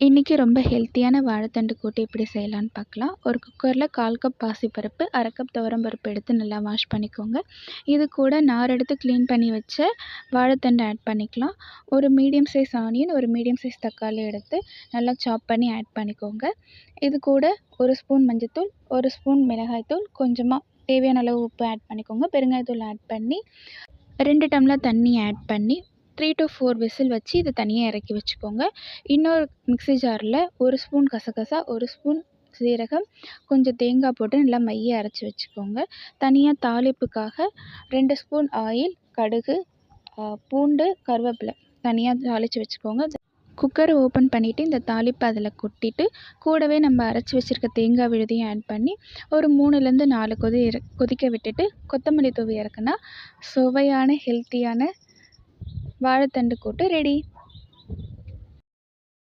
இன்றைக்கி ரொம்ப ஹெல்த்தியான வாழைத்தண்டு கூட்டு எப்படி செய்யலான்னு பார்க்கலாம். ஒரு குக்கரில் 1/4 கப் பாசிப்பருப்பு, 1/2 கப் துவரம்பருப்பு எடுத்து நல்லா வாஷ் பண்ணிக்கோங்க. இது கூட நார் எடுத்து க்ளீன் பண்ணி வச்ச வாழைத்தண்டு ஆட் பண்ணிக்கலாம். ஒரு மீடியம் சைஸ் ஆனியன், ஒரு மீடியம் சைஸ் தக்காளி எடுத்து நல்லா சாப் பண்ணி ஆட் பண்ணிக்கோங்க. இது கூட 1 ஸ்பூன் மஞ்சள்தூள், 1 ஸ்பூன் மிளகாய்த்தூள், கொஞ்சமாக தேவையான அளவு உப்பு ஆட் பண்ணிக்கோங்க. பெருங்காயத்தூள் ஆட் பண்ணி 2 டம்ளர் தண்ணி ஆட் பண்ணி 3 to 4 விசில் வச்சு இதை தனியாக இறக்கி வச்சுக்கோங்க. இன்னொரு மிக்ஸி ஜாரில் 1 ஸ்பூன் கசகசா, 1 ஸ்பூன் சீரகம், கொஞ்சம் தேங்காய் போட்டு நல்லா மைய அரைச்சி வச்சுக்கோங்க. தனியாக தாளிப்புக்காக 2 ஸ்பூன் ஆயில், கடுகு, பூண்டு, கருவேப்பிலை தனியாக தாளித்து வச்சுக்கோங்க. குக்கரை ஓப்பன் பண்ணிவிட்டு இந்த தாளிப்பை அதில் கொட்டிட்டு கூடவே நம்ம அரைச்சி வச்சுருக்க தேங்காய் விழுதையும் ஆட் பண்ணி ஒரு 3லேருந்து 4 கொதிக்க விட்டுட்டு கொத்தமல்லி தூவி இறக்குனா சுவையான ஹெல்த்தியான வாழைத்தண்டு கூட்டு ரெடி.